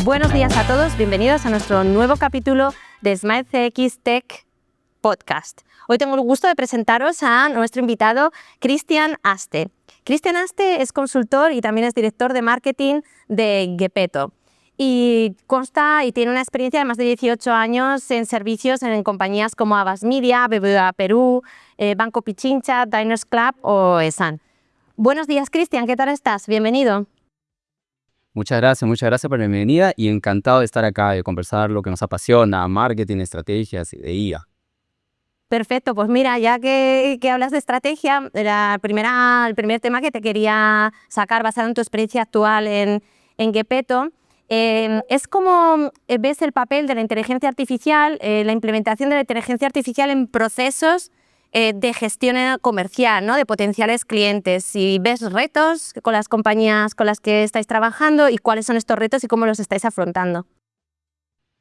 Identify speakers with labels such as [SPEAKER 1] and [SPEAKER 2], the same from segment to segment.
[SPEAKER 1] Buenos días a todos, bienvenidos a nuestro nuevo capítulo de Smile CX Tech Podcast. Hoy tengo el gusto de presentaros a nuestro invitado Cristian Aste. Cristian Aste es consultor y también es director de marketing de Gepetto. Y consta y tiene una experiencia de más de 18 años en servicios en compañías como Avas Media, BBVA Perú, Banco Pichincha, Diners Club o ESAN. Buenos días, Cristian, ¿qué tal estás? Bienvenido.
[SPEAKER 2] Muchas gracias por la bienvenida y encantado de estar acá, de conversar lo que nos apasiona, marketing, estrategias y de IA.
[SPEAKER 1] Perfecto, pues mira, ya que hablas de estrategia, el primer tema que te quería sacar basado en tu experiencia actual en Gepetto, es cómo ves el papel de la inteligencia artificial, la implementación de la inteligencia artificial en procesos de gestión comercial, ¿no? De potenciales clientes. Si ves retos con las compañías con las que estáis trabajando y cuáles son estos retos y cómo los estáis afrontando.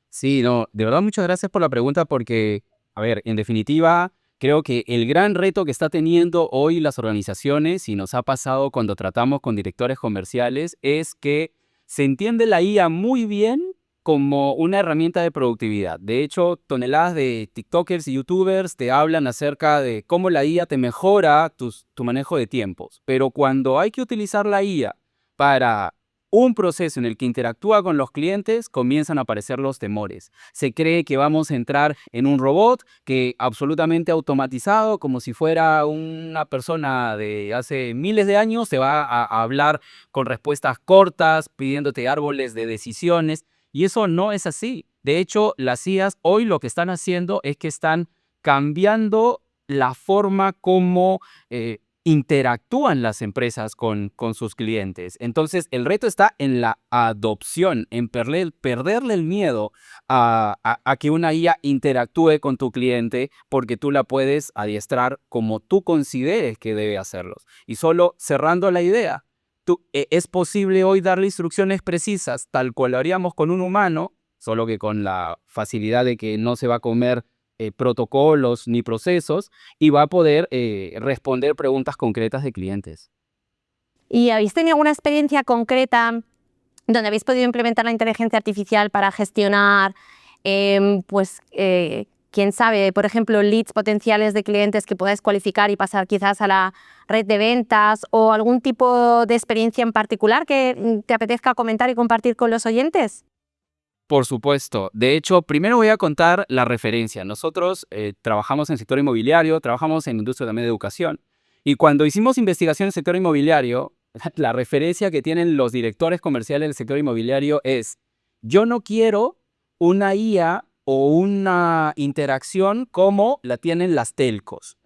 [SPEAKER 2] Sí, no, de verdad muchas gracias por la pregunta porque, a ver, en definitiva, creo que el gran reto que está teniendo hoy las organizaciones y nos ha pasado cuando tratamos con directores comerciales es que se entiende la IA muy bien como una herramienta de productividad. De hecho, toneladas de TikTokers y YouTubers te hablan acerca de cómo la IA te mejora tu manejo de tiempos. Pero cuando hay que utilizar la IA para un proceso en el que interactúa con los clientes, comienzan a aparecer los temores. Se cree que vamos a entrar en un robot que absolutamente automatizado, como si fuera una persona de hace miles de años, te va a hablar con respuestas cortas, pidiéndote árboles de decisiones, y eso no es así. De hecho, las IAs hoy lo que están haciendo es que están cambiando la forma como interactúan las empresas con sus clientes. Entonces, el reto está en la adopción, en perderle el miedo a que una IA interactúe con tu cliente porque tú la puedes adiestrar como tú consideres que debe hacerlo. Y solo cerrando la idea, es posible hoy darle instrucciones precisas tal cual lo haríamos con un humano, solo que con la facilidad de que no se va a comer protocolos ni procesos y va a poder responder preguntas concretas de clientes.
[SPEAKER 1] ¿Y habéis tenido alguna experiencia concreta donde habéis podido implementar la inteligencia artificial para gestionar, quién sabe, por ejemplo, leads potenciales de clientes que podáis cualificar y pasar quizás a la red de ventas, o algún tipo de experiencia en particular que te apetezca comentar y compartir con los oyentes?
[SPEAKER 2] Por supuesto. De hecho, primero voy a contar la referencia. Nosotros trabajamos en el sector inmobiliario, trabajamos en industria también de educación. Y cuando hicimos investigación en el sector inmobiliario, la referencia que tienen los directores comerciales del sector inmobiliario es: yo no quiero una IA o una interacción como la tienen las telcos.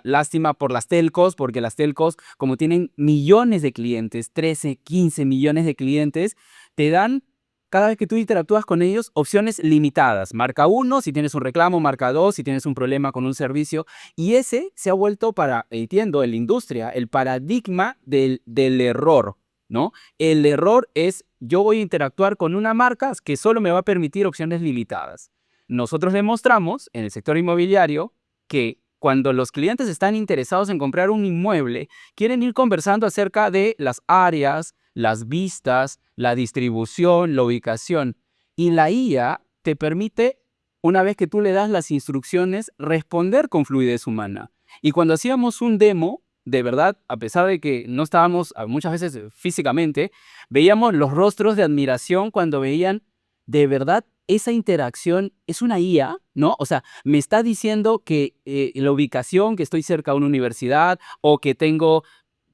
[SPEAKER 2] Lástima por las telcos, porque las telcos, como tienen millones de clientes, 13, 15 millones de clientes, te dan, cada vez que tú interactúas con ellos, opciones limitadas. Marca 1 si tienes un reclamo, marca 2 si tienes un problema con un servicio. Y ese se ha vuelto entiendo, en la industria, el paradigma del error, ¿no? El error es: yo voy a interactuar con una marca que solo me va a permitir opciones limitadas. Nosotros demostramos en el sector inmobiliario que cuando los clientes están interesados en comprar un inmueble, quieren ir conversando acerca de las áreas, las vistas, la distribución, la ubicación. Y la IA te permite, una vez que tú le das las instrucciones, responder con fluidez humana. Y cuando hacíamos un demo, de verdad, a pesar de que no estábamos muchas veces físicamente, veíamos los rostros de admiración cuando veían, de verdad, esa interacción es una IA, ¿no? O sea, me está diciendo que la ubicación, que estoy cerca de una universidad o que tengo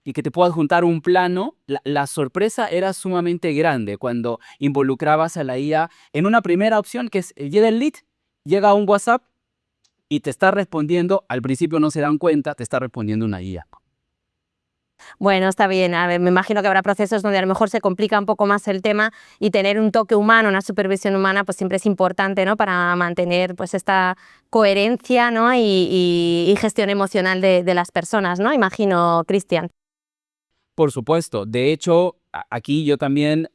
[SPEAKER 2] y que te puedo adjuntar un plano. La sorpresa era sumamente grande cuando involucrabas a la IA en una primera opción, que es: llega el lead, llega un WhatsApp y te está respondiendo. Al principio no se dan cuenta, te está respondiendo una IA.
[SPEAKER 1] Bueno, está bien. A ver, me imagino que habrá procesos donde a lo mejor se complica un poco más el tema y tener un toque humano, una supervisión humana, pues siempre es importante, ¿no? Para mantener pues esta coherencia, ¿no? y gestión emocional de las personas, ¿no? Imagino, Cristian.
[SPEAKER 2] Por supuesto. De hecho, aquí yo también,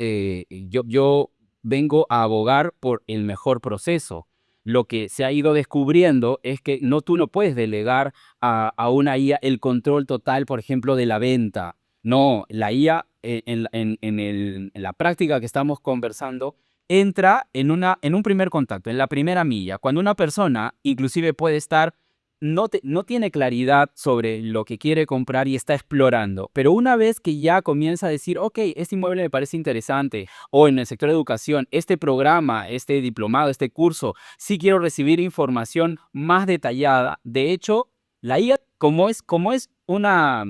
[SPEAKER 2] yo vengo a abogar por el mejor proceso. Lo que se ha ido descubriendo es que tú no puedes delegar a una IA el control total, por ejemplo, de la venta. No, la IA en la práctica que estamos conversando entra en un primer contacto, en la primera milla, cuando una persona inclusive puede estar, no tiene claridad sobre lo que quiere comprar y está explorando, pero una vez que ya comienza a decir, ok, este inmueble me parece interesante, o en el sector de educación, este programa, este diplomado, este curso, sí quiero recibir información más detallada. De hecho, la IA, como es una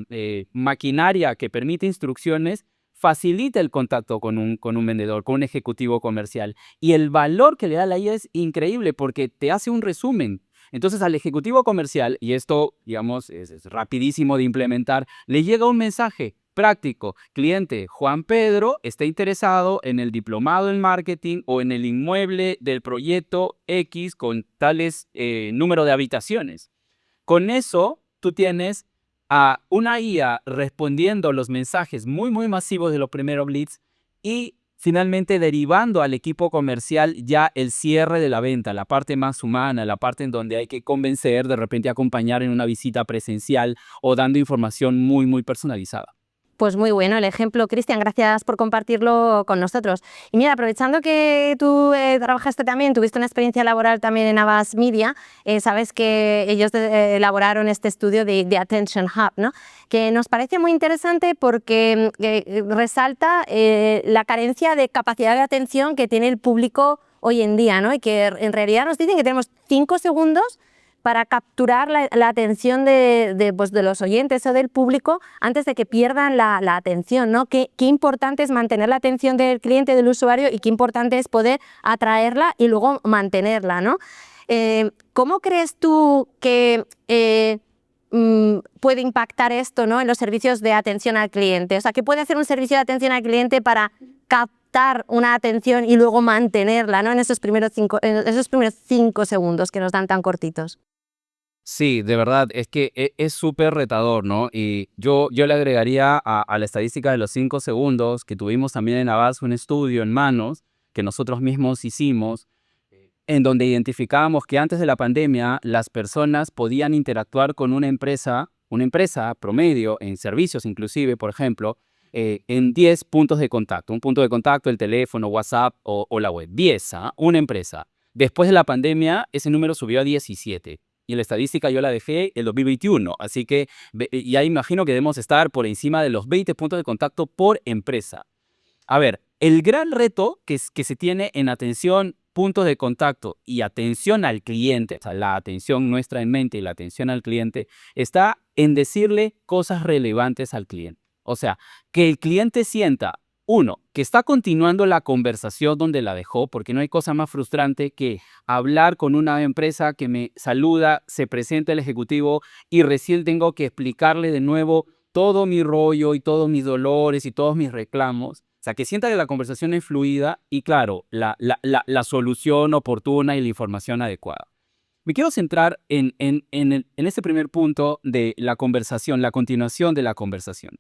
[SPEAKER 2] maquinaria que permite instrucciones, facilita el contacto con un vendedor, con un ejecutivo comercial. Y el valor que le da la IA es increíble porque te hace un resumen. Entonces al ejecutivo comercial, y esto, digamos, es rapidísimo de implementar, le llega un mensaje práctico. Cliente, Juan Pedro está interesado en el diplomado en marketing o en el inmueble del proyecto X con tales número de habitaciones. Con eso, tú tienes a una IA respondiendo los mensajes muy, muy masivos de los primeros leads y finalmente derivando al equipo comercial ya el cierre de la venta, la parte más humana, la parte en donde hay que convencer, de repente acompañar en una visita presencial o dando información muy, muy personalizada.
[SPEAKER 1] Pues muy bueno el ejemplo, Cristian, gracias por compartirlo con nosotros. Y mira, aprovechando que tú trabajaste también, tuviste una experiencia laboral también en Avast Media, sabes que ellos elaboraron este estudio de Attention Hub, ¿no? Que nos parece muy interesante porque resalta la carencia de capacidad de atención que tiene el público hoy en día, ¿no? Y que en realidad nos dicen que tenemos 5 segundos para capturar la atención pues de los oyentes o del público antes de que pierdan la atención, ¿no? Qué importante es mantener la atención del cliente, del usuario, y qué importante es poder atraerla y luego mantenerla, ¿no? ¿Cómo crees tú que puede impactar esto, ¿no?, en los servicios de atención al cliente? O sea, ¿qué puede hacer un servicio de atención al cliente para captar una atención y luego mantenerla, ¿no?, en esos primeros 5 segundos que nos dan tan cortitos?
[SPEAKER 2] Sí, de verdad, es que es súper retador, ¿no? Y yo le agregaría a la estadística de los 5 segundos, que tuvimos también en Avast un estudio en manos que nosotros mismos hicimos, en donde identificábamos que antes de la pandemia las personas podían interactuar con una empresa promedio, en servicios inclusive, por ejemplo, en 10 puntos de contacto. Un punto de contacto, el teléfono, WhatsApp o la web. 10, ¿ah? Una empresa. Después de la pandemia, ese número subió a 17. Y la estadística yo la dejé el 2021, así que ya imagino que debemos estar por encima de los 20 puntos de contacto por empresa. A ver, el gran reto que se tiene en atención, puntos de contacto y atención al cliente, o sea, la atención nuestra en mente y la atención al cliente, está en decirle cosas relevantes al cliente. O sea, que el cliente sienta, uno, que está continuando la conversación donde la dejó, porque no hay cosa más frustrante que hablar con una empresa que me saluda, se presenta el ejecutivo y recién tengo que explicarle de nuevo todo mi rollo y todos mis dolores y todos mis reclamos. O sea, que sienta que la conversación es fluida y, claro, la solución oportuna y la información adecuada. Me quiero centrar en este primer punto de la conversación, la continuación de la conversación.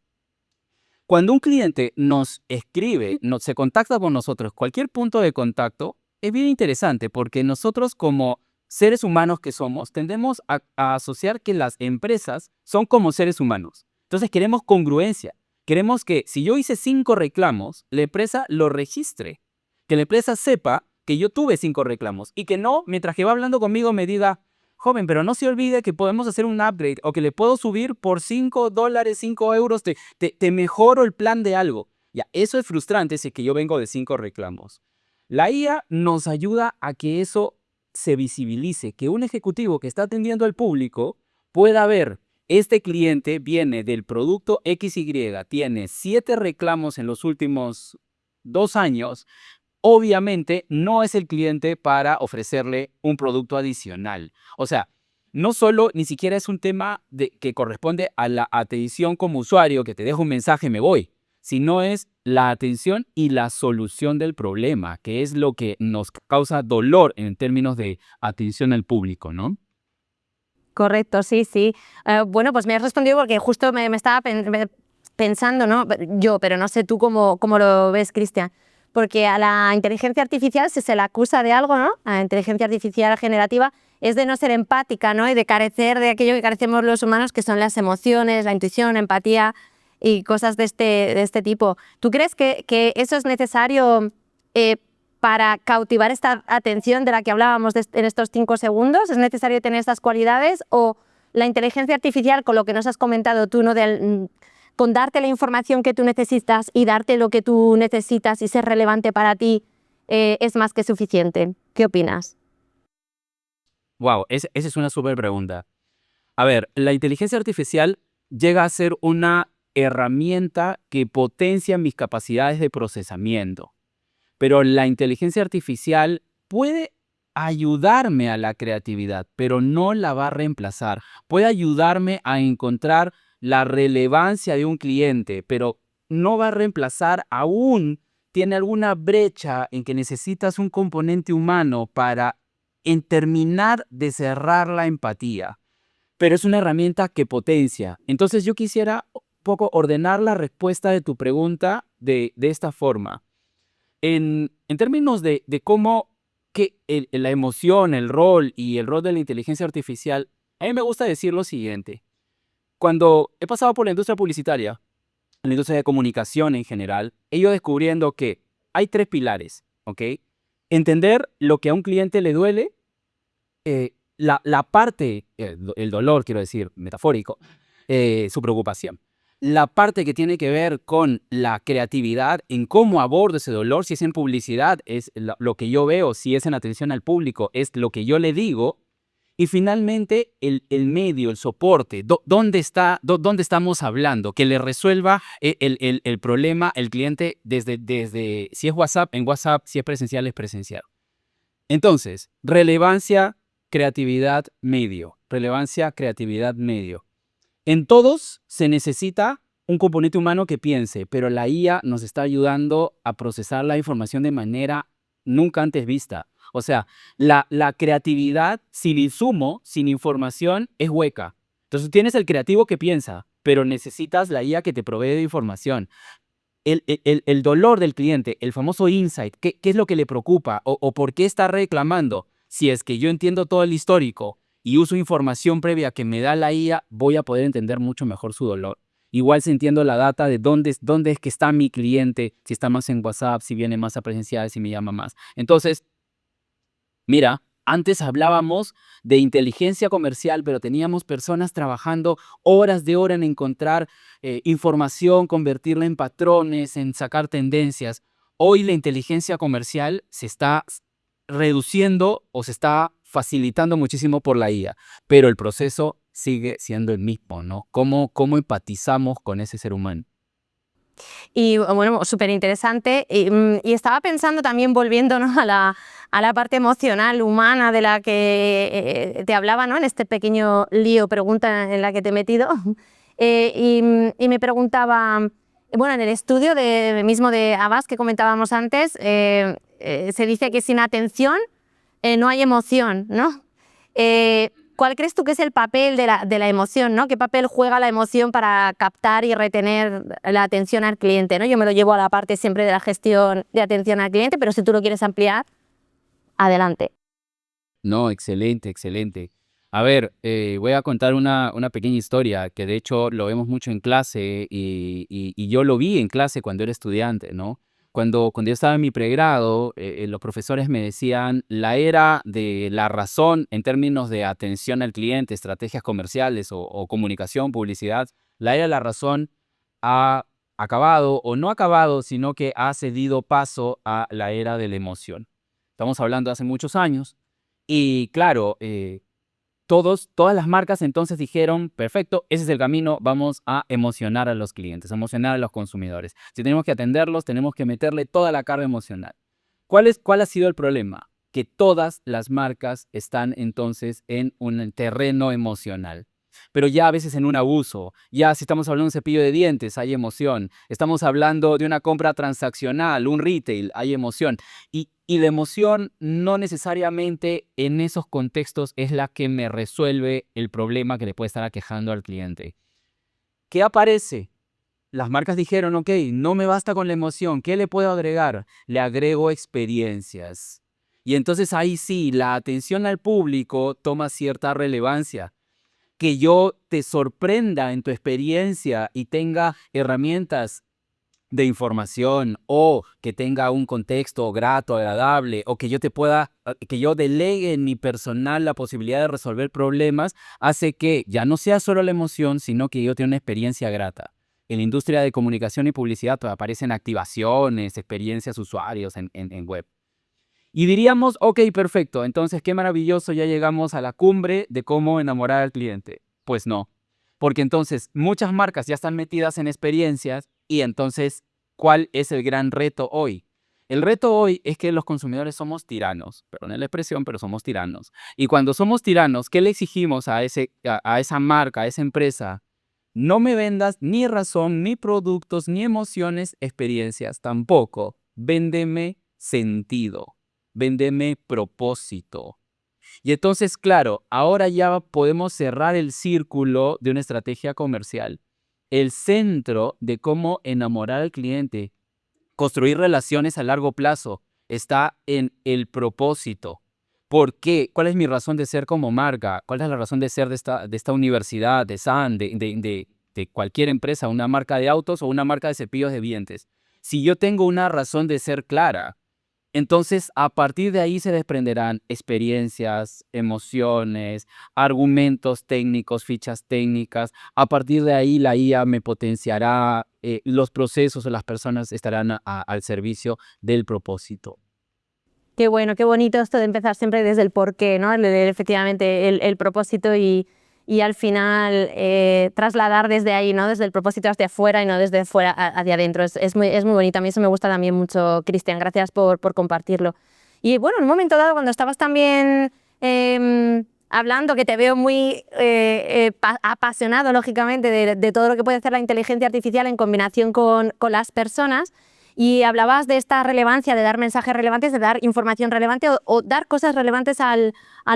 [SPEAKER 2] Cuando un cliente nos escribe, se contacta con nosotros, cualquier punto de contacto, es bien interesante porque nosotros como seres humanos que somos, tendemos a asociar que las empresas son como seres humanos. Entonces queremos congruencia. Queremos que si yo hice 5 reclamos, la empresa lo registre. Que la empresa sepa que yo tuve 5 reclamos y que no, mientras que va hablando conmigo, me diga, joven, pero no se olvide que podemos hacer un upgrade o que le puedo subir por $5, 5 euros, te mejoro el plan de algo. Ya, eso es frustrante si es que yo vengo de 5 reclamos. La IA nos ayuda a que eso se visibilice, que un ejecutivo que está atendiendo al público pueda ver, este cliente viene del producto XY, tiene 7 reclamos en los últimos 2 años, obviamente no es el cliente para ofrecerle un producto adicional. O sea, no solo, ni siquiera es un tema que corresponde a la atención como usuario, que te dejo un mensaje y me voy, sino es la atención y la solución del problema, que es lo que nos causa dolor en términos de atención al público, ¿no?
[SPEAKER 1] Correcto, sí, sí. Bueno, pues me has respondido porque justo me estaba pensando, ¿no? Yo, pero no sé tú cómo lo ves, Cristian. Porque a la inteligencia artificial, si se la acusa de algo, ¿no?, a la inteligencia artificial generativa, es de no ser empática, ¿no?, y de carecer de aquello que carecemos los humanos, que son las emociones, la intuición, la empatía y cosas de este tipo. ¿Tú crees que eso es necesario para cautivar esta atención de la que hablábamos en estos 5 segundos? ¿Es necesario tener estas cualidades? ¿O la inteligencia artificial, con lo que nos has comentado tú, ¿no? Con darte la información que tú necesitas y darte lo que tú necesitas y ser relevante para ti, es más que suficiente? ¿Qué opinas?
[SPEAKER 2] Wow, esa es una súper pregunta. A ver, la inteligencia artificial llega a ser una herramienta que potencia mis capacidades de procesamiento, pero la inteligencia artificial puede ayudarme a la creatividad, pero no la va a reemplazar. Puede ayudarme a encontrar la relevancia de un cliente, pero no va a reemplazar aún. Tiene alguna brecha en que necesitas un componente humano para terminar de cerrar la empatía, pero es una herramienta que potencia. Entonces yo quisiera un poco ordenar la respuesta de tu pregunta de esta forma. En términos de cómo la emoción, el rol y el rol de la inteligencia artificial, a mí me gusta decir lo siguiente. Cuando he pasado por la industria publicitaria, la industria de comunicación en general, he ido descubriendo que hay 3 pilares, ¿ok? Entender lo que a un cliente le duele, la parte, el dolor, quiero decir, metafórico, su preocupación. La parte que tiene que ver con la creatividad en cómo abordo ese dolor, si es en publicidad, es lo que yo veo, si es en atención al público, es lo que yo le digo. Y finalmente, el medio, el soporte, ¿dónde estamos hablando? Que le resuelva el problema el cliente desde si es WhatsApp, en WhatsApp, si es presencial. Entonces, relevancia, creatividad, medio. Relevancia, creatividad, medio. En todos se necesita un componente humano que piense, pero la IA nos está ayudando a procesar la información de manera nunca antes vista. O sea, la creatividad sin insumo, sin información, es hueca. Entonces tienes el creativo que piensa, pero necesitas la IA que te provee de información. El dolor del cliente, el famoso insight, ¿qué es lo que le preocupa o por qué está reclamando? Si es que yo entiendo todo el histórico y uso información previa que me da la IA, voy a poder entender mucho mejor su dolor. Igual si entiendo la data de dónde es que está mi cliente, si está más en WhatsApp, si viene más a presencial, si me llama más. Entonces, mira, antes hablábamos de inteligencia comercial, pero teníamos personas trabajando horas de hora en encontrar información, convertirla en patrones, en sacar tendencias. Hoy la inteligencia comercial se está reduciendo o se está facilitando muchísimo por la IA, pero el proceso sigue siendo el mismo, ¿no? ¿Cómo empatizamos con ese ser humano?
[SPEAKER 1] Y bueno, súper interesante. Y estaba pensando también, volviendo, ¿no?, a la parte emocional, humana, de la que te hablaba, ¿no?, en este pequeño lío, pregunta en la que te he metido. Y me preguntaba, bueno, en el estudio mismo de Abbas que comentábamos antes, se dice que sin atención no hay emoción, ¿no? ¿Cuál crees tú que es el papel de la emoción, ¿no? ¿Qué papel juega la emoción para captar y retener la atención al cliente, ¿no? Yo me lo llevo a la parte siempre de la gestión de atención al cliente, pero si tú lo quieres ampliar, adelante.
[SPEAKER 2] No, excelente, excelente. A ver, voy a contar una pequeña historia que de hecho lo vemos mucho en clase y yo lo vi en clase cuando era estudiante, ¿no? Cuando yo estaba en mi pregrado, los profesores me decían, la era de la razón en términos de atención al cliente, estrategias comerciales o comunicación, publicidad, la era de la razón ha acabado o no acabado, sino que ha cedido paso a la era de la emoción. Estamos hablando de hace muchos años. Y claro, todas las marcas entonces dijeron, perfecto, ese es el camino, vamos a emocionar a los clientes, a emocionar a los consumidores. Si tenemos que atenderlos, tenemos que meterle toda la carga emocional. ¿Cuál ha sido el problema? Que todas las marcas están entonces en un terreno emocional, pero ya a veces en un abuso. Ya si estamos hablando de un cepillo de dientes, hay emoción. Estamos hablando de una compra transaccional, un retail, hay emoción. Y la emoción no necesariamente en esos contextos es la que me resuelve el problema que le puede estar aquejando al cliente. ¿Qué aparece? Las marcas dijeron, ok, no me basta con la emoción, ¿qué le puedo agregar? Le agrego experiencias. Y entonces ahí sí, la atención al público toma cierta relevancia. Que yo te sorprenda en tu experiencia y tenga herramientas de información o que tenga un contexto grato, agradable, o que yo que yo delegue en mi personal la posibilidad de resolver problemas, hace que ya no sea solo la emoción, sino que yo tenga una experiencia grata. En la industria de comunicación y publicidad pues, aparecen activaciones, experiencias usuarios en web. Y diríamos, ok, perfecto, entonces qué maravilloso, ya llegamos a la cumbre de cómo enamorar al cliente. Pues no, porque entonces muchas marcas ya están metidas en experiencias y entonces, ¿cuál es el gran reto hoy? El reto hoy es que los consumidores somos tiranos, perdón la expresión, pero somos tiranos. Y cuando somos tiranos, ¿qué le exigimos a esa marca, a esa empresa? No me vendas ni razón, ni productos, ni emociones, experiencias, tampoco. Véndeme sentido. Véndeme propósito. Y entonces, claro, ahora ya podemos cerrar el círculo de una estrategia comercial. El centro de cómo enamorar al cliente, construir relaciones a largo plazo, está en el propósito. ¿Por qué? ¿Cuál es mi razón de ser como marca? ¿Cuál es la razón de ser de esta universidad, de SAN, de cualquier empresa, una marca de autos o una marca de cepillos de dientes? Si yo tengo una razón de ser clara, entonces, a partir de ahí se desprenderán experiencias, emociones, argumentos técnicos, fichas técnicas. A partir de ahí la IA me potenciará, los procesos o las personas estarán al servicio del propósito.
[SPEAKER 1] Qué bueno, qué bonito esto de empezar siempre desde el porqué, ¿no? Efectivamente, el propósito y al final trasladar desde ahí, ¿no? Desde el propósito hacia afuera y no desde fuera hacia adentro. Es muy bonito. A mí eso me gusta también mucho, Cristian. Gracias por compartirlo. Y bueno, en un momento dado, cuando estabas también hablando, que te veo muy apasionado, lógicamente, de todo lo que puede hacer la inteligencia artificial en combinación con las personas, y hablabas de esta relevancia, de dar mensajes relevantes, de dar información relevante o dar cosas relevantes al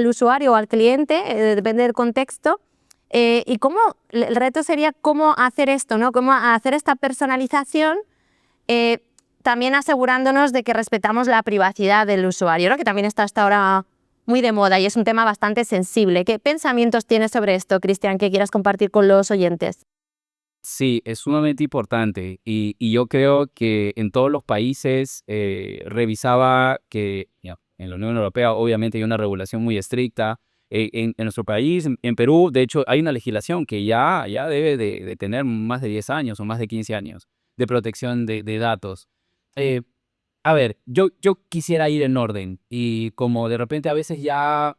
[SPEAKER 1] usuario o al cliente, depende del contexto. Y cómo, el reto sería cómo hacer esto, ¿no? Cómo hacer esta personalización, también asegurándonos de que respetamos la privacidad del usuario, ¿no? Que también está hasta ahora muy de moda y es un tema bastante sensible. ¿Qué pensamientos tienes sobre esto, Cristian, que quieras compartir con los oyentes?
[SPEAKER 2] Sí, es sumamente importante y yo creo que en todos los países revisaba que ya, en la Unión Europea obviamente hay una regulación muy estricta. En nuestro país, en Perú, de hecho, hay una legislación que ya debe de tener más de 10 años o más de 15 años de protección de datos. Eh, a ver, yo quisiera ir en orden y como de repente a veces ya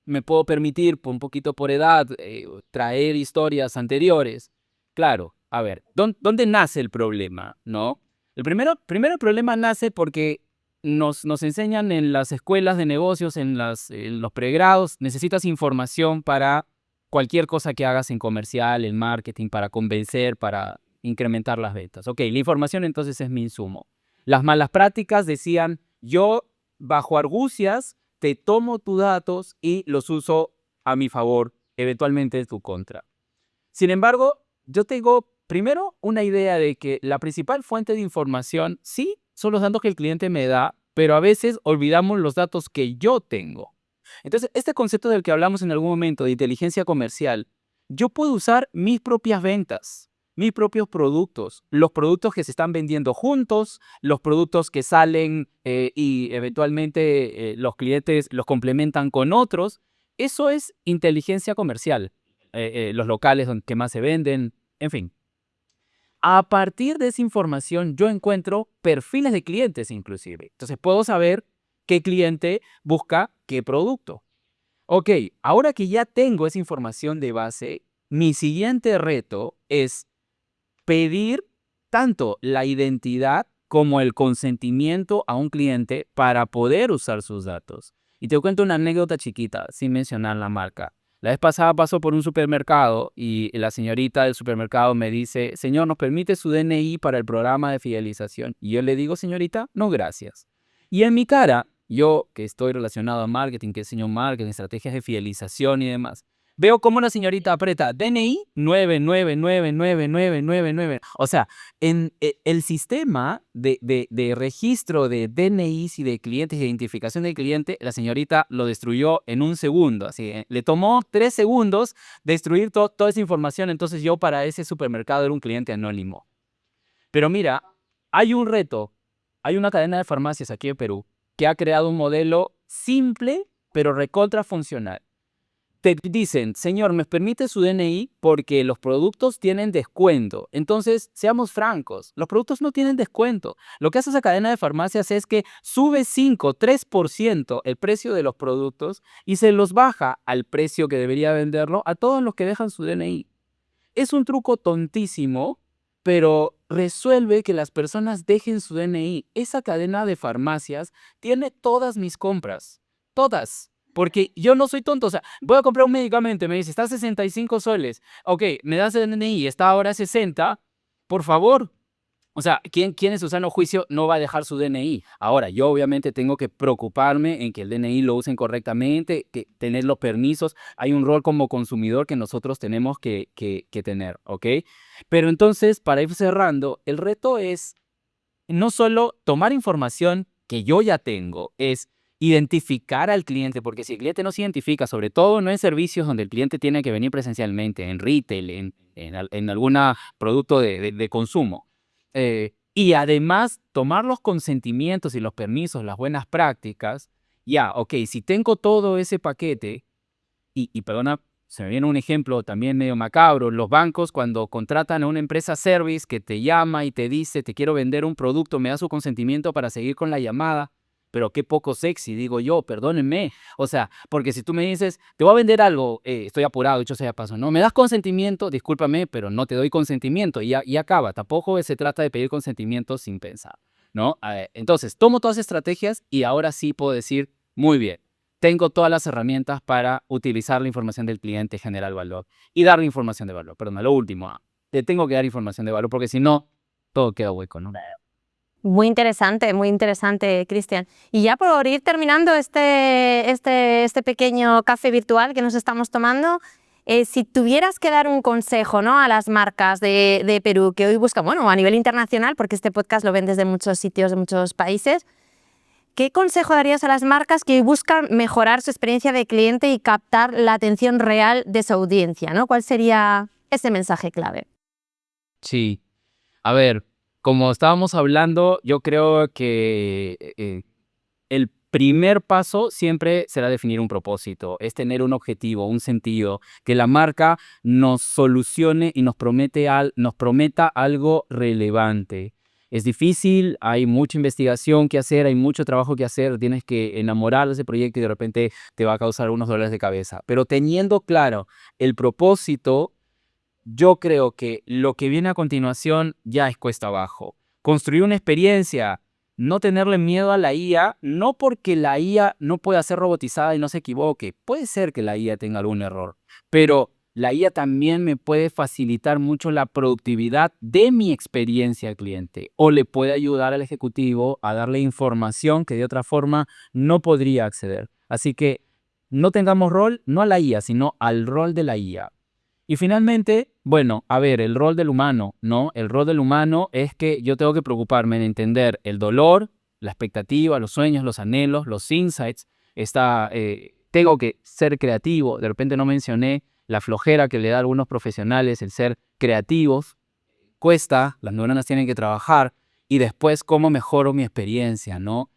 [SPEAKER 2] me puedo permitir un poquito por edad traer historias anteriores. Claro, a ver, ¿dónde nace el problema? ¿No? Primero el problema nace porque nos enseñan en las escuelas de negocios, en los pregrados, necesitas información para cualquier cosa que hagas en comercial, en marketing, para convencer, para incrementar las ventas. Ok, la información entonces es mi insumo. Las malas prácticas decían, yo bajo argucias te tomo tus datos y los uso a mi favor, eventualmente en tu contra. Sin embargo, yo tengo primero una idea de que la principal fuente de información sí son los datos que el cliente me da, pero a veces olvidamos los datos que yo tengo. Entonces, este concepto del que hablamos en algún momento de inteligencia comercial, yo puedo usar mis propias ventas, mis propios productos, los productos que se están vendiendo juntos, los productos que salen y eventualmente los clientes los complementan con otros. Eso es inteligencia comercial. Los locales que más se venden, en fin. A partir de esa información yo encuentro perfiles de clientes inclusive. Entonces puedo saber qué cliente busca qué producto. Ok, ahora que ya tengo esa información de base, mi siguiente reto es pedir tanto la identidad como el consentimiento a un cliente para poder usar sus datos. Y te cuento una anécdota chiquita, sin mencionar la marca. La vez pasada paso por un supermercado y la señorita del supermercado me dice, señor, ¿nos permite su DNI para el programa de fidelización? Y yo le digo, señorita, no, gracias. Y en mi cara, yo que estoy relacionado a marketing, que enseño marketing, estrategias de fidelización y demás, veo cómo una señorita aprieta DNI 9999999. O sea, en el sistema de registro de DNIs y de clientes, de identificación del cliente, la señorita lo destruyó en un segundo. Así, le tomó 3 segundos destruir toda esa información. Entonces yo para ese supermercado era un cliente anónimo. Pero mira, Hay un reto, hay una cadena de farmacias aquí en Perú que ha creado un modelo simple, pero recontra funcional. Te dicen, señor, ¿me permite su DNI? Porque los productos tienen descuento. Entonces, seamos francos, los productos no tienen descuento. Lo que hace esa cadena de farmacias es que sube 3% el precio de los productos y se los baja al precio que debería venderlo a todos los que dejan su DNI. Es un truco tontísimo, pero resuelve que las personas dejen su DNI. Esa cadena de farmacias tiene todas mis compras. Todas. Porque yo no soy tonto. O sea, voy a comprar un medicamento. Me dice, está a 65 soles. Ok, me das el DNI, está ahora a 60. Por favor. O sea, ¿quién en su sano juicio no va a dejar su DNI? Ahora, yo obviamente tengo que preocuparme en que el DNI lo usen correctamente, que tener los permisos. Hay un rol como consumidor que nosotros tenemos que tener, ¿ok? Pero entonces, para ir cerrando, el reto es no solo tomar información que yo ya tengo, es identificar al cliente, porque si el cliente no se identifica, sobre todo no en servicios donde el cliente tiene que venir presencialmente, en retail, en algún producto de consumo, y además tomar los consentimientos y los permisos, las buenas prácticas, ya, ok, si tengo todo ese paquete, y perdona, se me viene un ejemplo también medio macabro, los bancos cuando contratan a una empresa service que te llama y te dice, te quiero vender un producto, me da su consentimiento para seguir con la llamada, pero qué poco sexy, digo yo, perdónenme. O sea, porque si tú me dices, te voy a vender algo, estoy apurado, dicho sea de paso, ¿no? ¿Me das consentimiento? Discúlpame, pero no te doy consentimiento y acaba. Tampoco se trata de pedir consentimiento sin pensar, ¿no? Entonces, tomo todas las estrategias y ahora sí puedo decir, muy bien, tengo todas las herramientas para utilizar la información del cliente, generar valor y darle información de valor. Perdón, lo último, te tengo que dar información de valor porque si no, todo queda hueco, ¿no?
[SPEAKER 1] Muy interesante, Cristian. Y ya por ir terminando este pequeño café virtual que nos estamos tomando, si tuvieras que dar un consejo, ¿no?, a las marcas de Perú que hoy buscan, bueno, a nivel internacional, porque este podcast lo ven desde muchos sitios, de muchos países, ¿qué consejo darías a las marcas que hoy buscan mejorar su experiencia de cliente y captar la atención real de su audiencia, ¿no? ¿Cuál sería ese mensaje clave?
[SPEAKER 2] Sí, a ver, como estábamos hablando, yo creo que el primer paso siempre será definir un propósito, es tener un objetivo, un sentido, que la marca nos solucione y nos prometa algo relevante. Es difícil, hay mucha investigación que hacer, hay mucho trabajo que hacer, tienes que enamorar de ese proyecto y de repente te va a causar unos dolores de cabeza. Pero teniendo claro el propósito, yo creo que lo que viene a continuación ya es cuesta abajo. Construir una experiencia, no tenerle miedo a la IA, no porque la IA no pueda ser robotizada y no se equivoque. Puede ser que la IA tenga algún error, pero la IA también me puede facilitar mucho la productividad de mi experiencia al cliente o le puede ayudar al ejecutivo a darle información que de otra forma no podría acceder. Así que no tengamos rol, no a la IA, sino al rol de la IA. Y finalmente, bueno, a ver, el rol del humano, ¿no? El rol del humano es que yo tengo que preocuparme en entender el dolor, la expectativa, los sueños, los anhelos, los insights. Tengo que ser creativo. De repente no mencioné la flojera que le da a algunos profesionales el ser creativos. Cuesta, las neuronas tienen que trabajar. Y después, ¿cómo mejoro mi experiencia, no?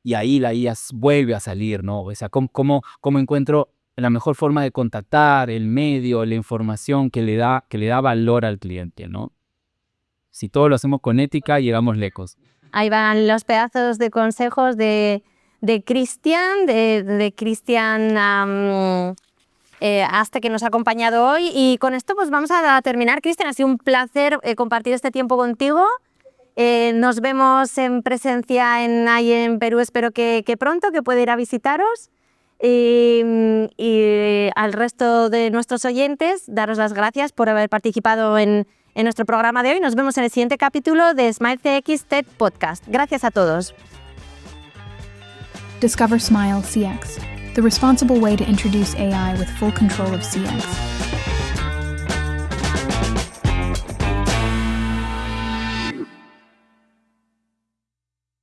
[SPEAKER 2] Y ahí la IA vuelve a salir, ¿no? O sea, ¿cómo encuentro la mejor forma de contactar, el medio, la información que le da valor al cliente, ¿no? Si todo lo hacemos con ética, llegamos lejos.
[SPEAKER 1] Ahí van los pedazos de consejos de Cristian, de Cristian Aste, que nos ha acompañado hoy. Y con esto pues vamos a terminar. Cristian, ha sido un placer compartir este tiempo contigo. Nos vemos en presencia ahí en Perú, espero que pronto, que pueda ir a visitaros. Y al resto de nuestros oyentes, daros las gracias por haber participado en nuestro programa de hoy. Nos vemos en el siguiente capítulo de SmileCX Tech Podcast. Gracias a todos.
[SPEAKER 3] Discover Smile CX, the responsible way to introduce AI with full control of CX.